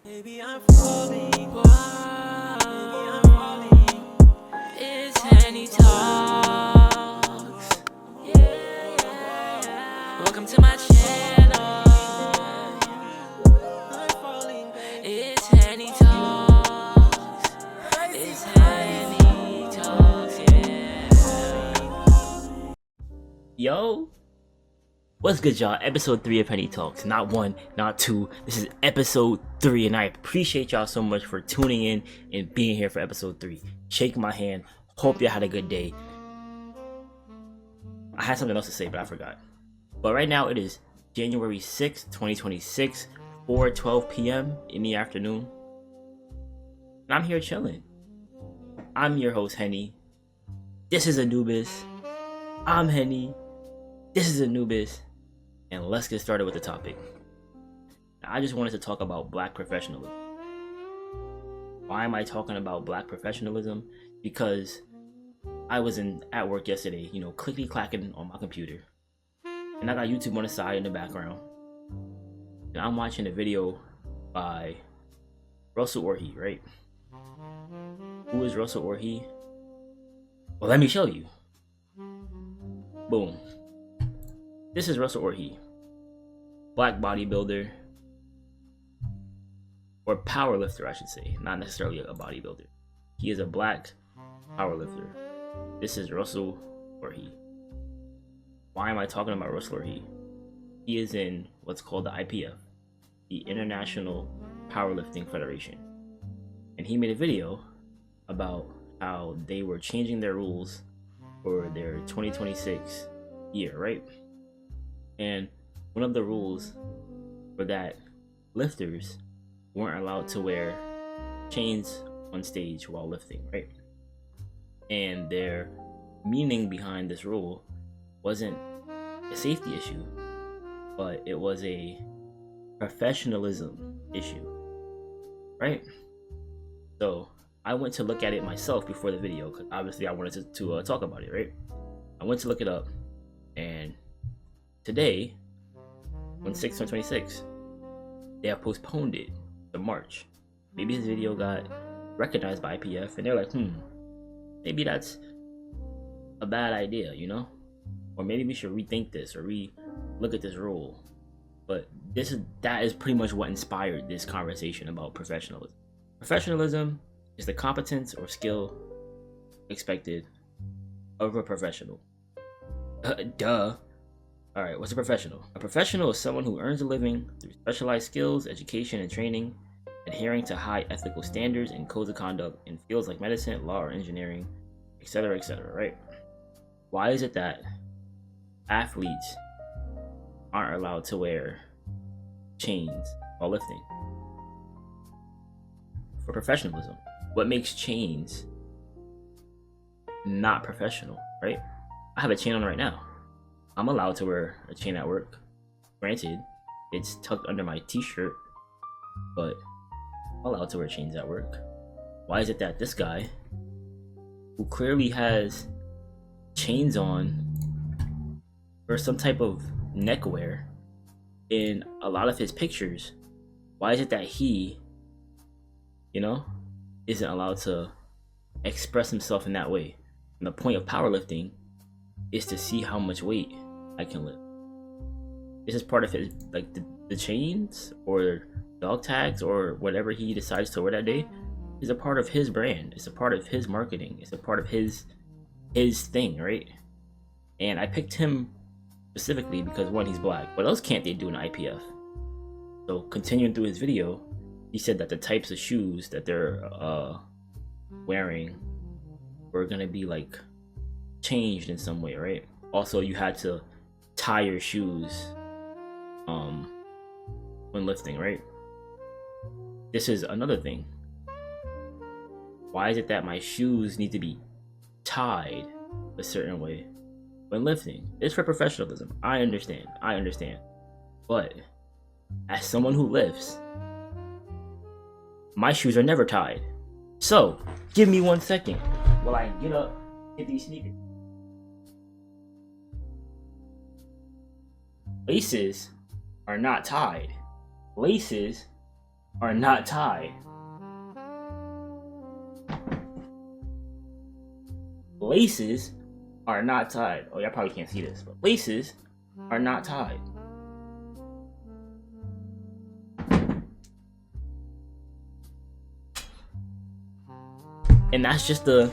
Maybe I'm falling, maybe I'm falling. It's Henny Talks. Yeah. Welcome to my channel. I'm falling, baby. It's Henny Talks. It's Henny Talks, yeah. Yo, what's good, y'all? Episode 3 of Henny Talks. Not one, not two. This is episode 3, and I appreciate y'all so much for tuning in and being here for episode 3. Shake my hand. Hope y'all had a good day. I had something else to say, but I forgot. But right now, it is January 6th, 2026, 4:12 p.m. in the afternoon. And I'm here chilling. I'm your host, Henny. This is Anubis. I'm Henny. This is Anubis. And let's get started with the topic. I just wanted to talk about black professionalism. Why am I talking about black professionalism? Because I was at work yesterday, clickety clacking on my computer. And I got YouTube on the side in the background. And I'm watching a video by Russell Orhe, right? Who is Russell Orhe? Well, let me show you. Boom. This is Russell Orhe. Black bodybuilder, or powerlifter, I should say, not necessarily a bodybuilder. He is a black powerlifter. This is Russell Orhe. Why am I talking about Russell Orhe? He is in what's called the IPF, the International Powerlifting Federation, and he made a video about how they were changing their rules for their 2026 year, right? And one of the rules were that lifters weren't allowed to wear chains on stage while lifting, right? And their meaning behind this rule wasn't a safety issue, but it was a professionalism issue, right? So I went to look at it myself before the video, because obviously I wanted to talk about it, right? I went to look it up, and today, on 6/2026, they have postponed it to March. Maybe his video got recognized by IPF, and they're like, maybe that's a bad idea, or maybe we should rethink this or look at this rule. But that is pretty much what inspired this conversation about professionalism. Professionalism is the competence or skill expected of a professional. Duh. Alright, what's a professional? A professional is someone who earns a living through specialized skills, education, and training, adhering to high ethical standards and codes of conduct in fields like medicine, law, or engineering, etc., right? Why is it that athletes aren't allowed to wear chains while lifting? For professionalism, what makes chains not professional, right? I have a chain on right now. I'm allowed to wear a chain at work. Granted, it's tucked under my t-shirt, but I'm allowed to wear chains at work. Why is it that this guy, who clearly has chains on or some type of neckwear in a lot of his pictures, why is it that he, isn't allowed to express himself in that way? And the point of powerlifting is to see how much weight I can lift. This is part of his, like the chains or dog tags or whatever he decides to wear that day is a part of his brand. It's a part of his marketing. It's a part of his thing, right? And I picked him specifically because, one, he's black. What else can't they do in IPF? So continuing through his video, he said that the types of shoes that they're wearing were gonna be like changed in some way, right? Also, you had to tie your shoes when lifting, right? This is another thing. Why is it that my shoes need to be tied a certain way when lifting? It's for professionalism. I understand. But as someone who lifts, my shoes are never tied. So give me 1 second while I get up, get these sneakers. Laces are not tied. Laces are not tied. Laces are not tied. Oh, y'all probably can't see this, but laces are not tied. And that's just the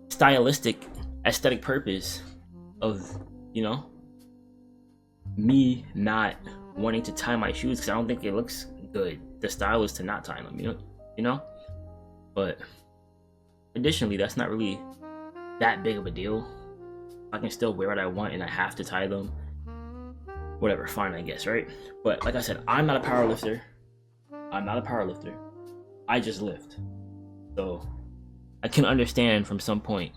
stylistic, aesthetic purpose of, you know, me not wanting to tie my shoes because I don't think it looks good. The style is to not tie them, you know. But additionally, that's not really that big of a deal. I can still wear what I want and I have to tie them. Whatever, fine, I guess, right? But like I said, I'm not a power lifter. I just lift. So I can understand from some point,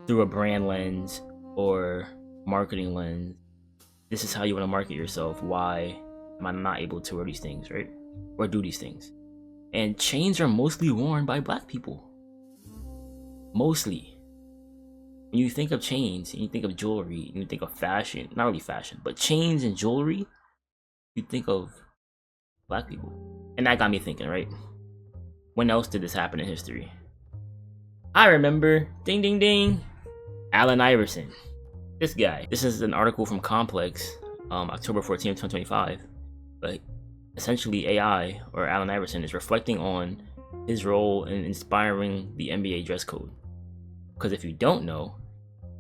through a brand lens or marketing lens, this is how you want to market yourself. Why am I not able to wear these things, right? Or do these things? And chains are mostly worn by black people. Mostly. When you think of chains, and you think of jewelry, and you think of fashion, not really fashion, but chains and jewelry, you think of black people. And that got me thinking, right? When else did this happen in history? I remember, ding ding ding, Allen Iverson. This guy. This is an article from Complex, October 14th, 2025. But essentially AI, or Allen Iverson, is reflecting on his role in inspiring the NBA dress code. Because if you don't know,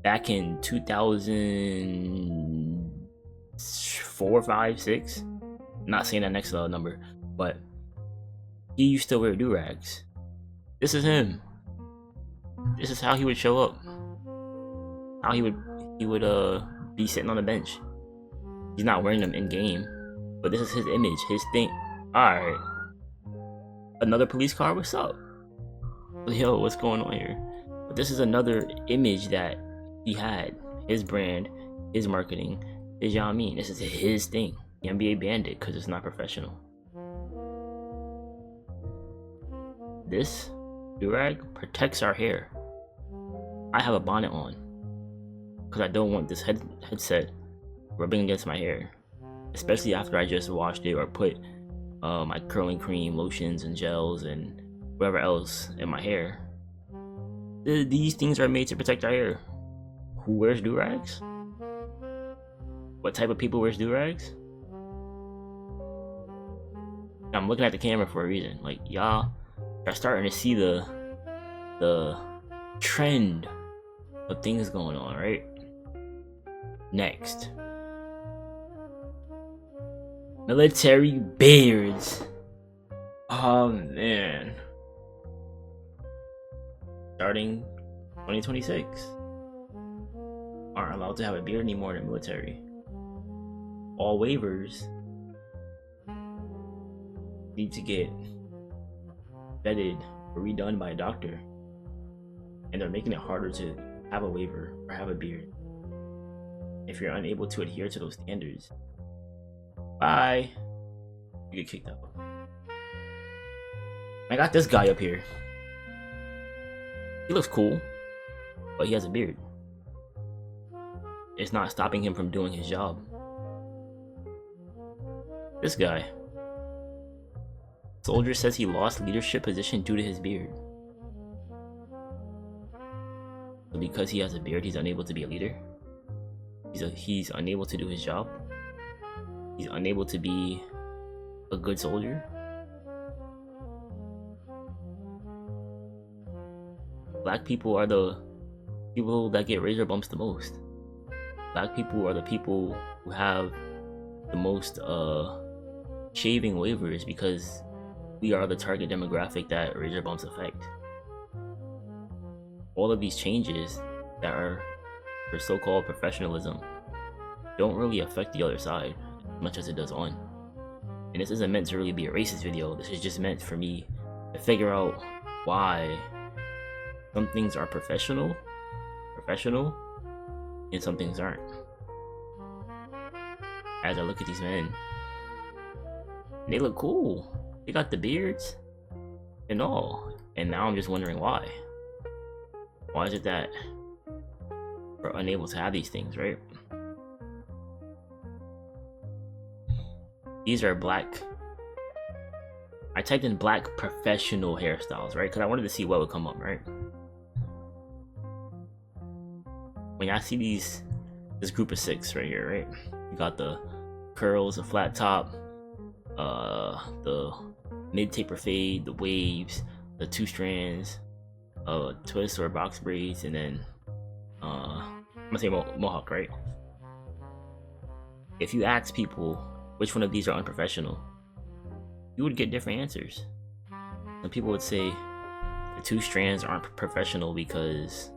back in 2004, 5, 6, I'm not saying that next number, but he used to wear do-rags. This is him. This is how he would show up. How he would be sitting on the bench. He's not wearing them in game, but this is his image, his thing. Alright. Another police car, what's up? Yo, what's going on here? But this is another image that he had. His brand, his marketing, his, you know what I mean? This is his thing. The NBA banned it because it's not professional. This do-rag protects our hair. I have a bonnet on because I don't want this headset rubbing against my hair, especially after I just washed it or put my curling cream, lotions, and gels, and whatever else in my hair. These things are made to protect our hair. Who wears do-rags? What type of people wears do-rags? I'm looking at the camera for a reason. Like, y'all are starting to see the trend of things going on, right? Next. Military beards. Oh man. Starting 2026. Aren't allowed to have a beard anymore in the military. All waivers need to get vetted or redone by a doctor. And they're making it harder to have a waiver or have a beard if you're unable to adhere to those standards. Bye. You get kicked out. I got this guy up here. He looks cool, but he has a beard. It's not stopping him from doing his job. This guy. Soldier says he lost leadership position due to his beard. So because he has a beard, he's unable to be a leader. He's unable to do his job. He's unable to be a good soldier. Black people are the people that get razor bumps the most. Black people are the people who have the most shaving waivers because we are the target demographic that razor bumps affect. All of these changes that are for so-called professionalism don't really affect the other side as much as it does one. And this isn't meant to really be a racist video. This is just meant for me to figure out why some things are professional, and some things aren't. As I look at these men, they look cool. They got the beards and all. And now I'm just wondering why. Why is it that we're unable to have these things, right? These are black. I typed in black professional hairstyles, right? Because I wanted to see what would come up, right? When I see this group of 6 right here, right? You got the curls, the flat top, the mid taper fade, the waves, the 2 strands, twist or box braids, and then I'm gonna say mohawk, right? If you ask people which one of these are unprofessional, you would get different answers. Some people would say the 2 strands aren't professional because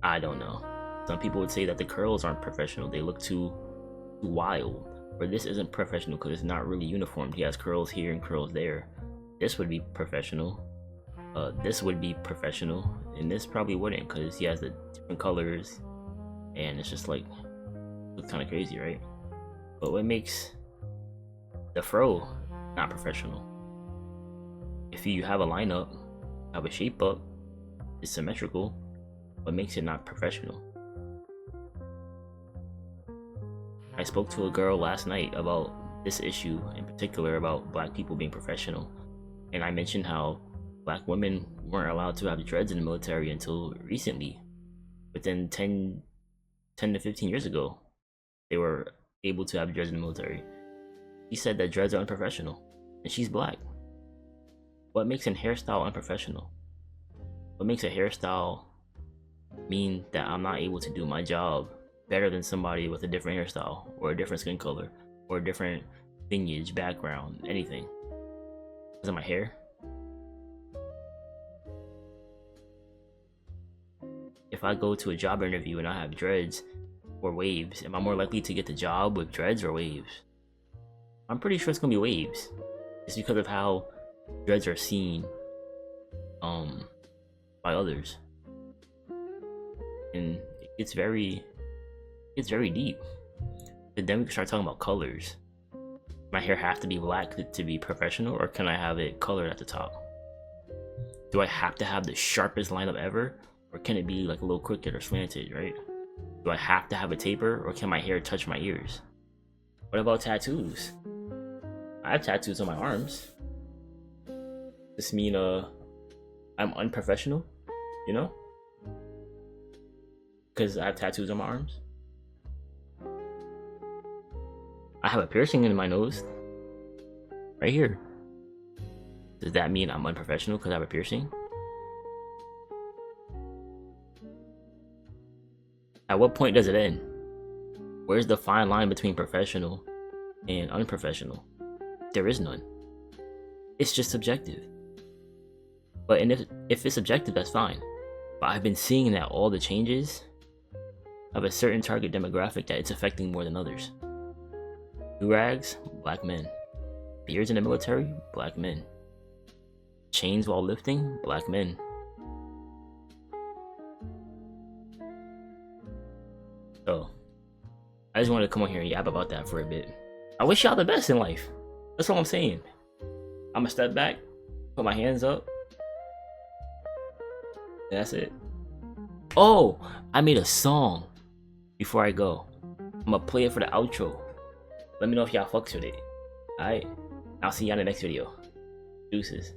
I don't know. Some people would say that the curls aren't professional, they look too wild. Or this isn't professional because it's not really uniform. He has curls here and curls there. This would be professional. This would be professional, and this probably wouldn't because he has the different colors, and it's just like looks kind of crazy, right? But what makes the fro not professional? If you have a lineup, have a shape up, it's symmetrical, what makes it not professional? I spoke to a girl last night about this issue, in particular about black people being professional, and I mentioned how black women weren't allowed to have dreads in the military until recently. Within 10 to 15 years ago, they were able to have dreads in the military. She said that dreads are unprofessional, and she's black. What makes a hairstyle unprofessional? What makes a hairstyle mean that I'm not able to do my job better than somebody with a different hairstyle, or a different skin color, or a different lineage, background, anything? Is it my hair? If I go to a job interview and I have dreads or waves, am I more likely to get the job with dreads or waves? I'm pretty sure it's gonna be waves. It's because of how dreads are seen by others. And it's very deep. But then we can start talking about colors. My hair have to be black to be professional, or can I have it colored at the top? Do I have to have the sharpest lineup ever, or can it be like a little crooked or slanted, right? Do I have to have a taper, or can my hair touch my ears? What about tattoos? I have tattoos on my arms. Does this mean I'm unprofessional, you know? Because I have tattoos on my arms. I have a piercing in my nose, right here. Does that mean I'm unprofessional because I have a piercing? At what point does it end? Where's the fine line between professional and unprofessional? There is none. It's just subjective. But if it's subjective, that's fine. But I've been seeing that all the changes have a certain target demographic that it's affecting more than others. Do-rags, black men. Beards in the military, black men. Chains while lifting, black men. So, I just wanted to come on here and yap about that for a bit. I wish y'all the best in life. That's all I'm saying. I'm gonna step back, put my hands up. And that's it. Oh, I made a song before I go. I'm gonna play it for the outro. Let me know if y'all fucks with it. Alright? I'll see y'all in the next video. Deuces.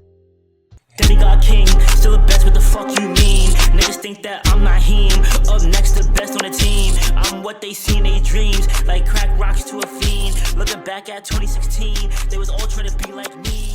Demigod king, still the best, what the fuck you mean? Niggas think that I'm not him. Up next, the best on the team. I'm what they see in their dreams. Like crack rocks to a fiend. Looking back at 2016, they was all trying to be like me.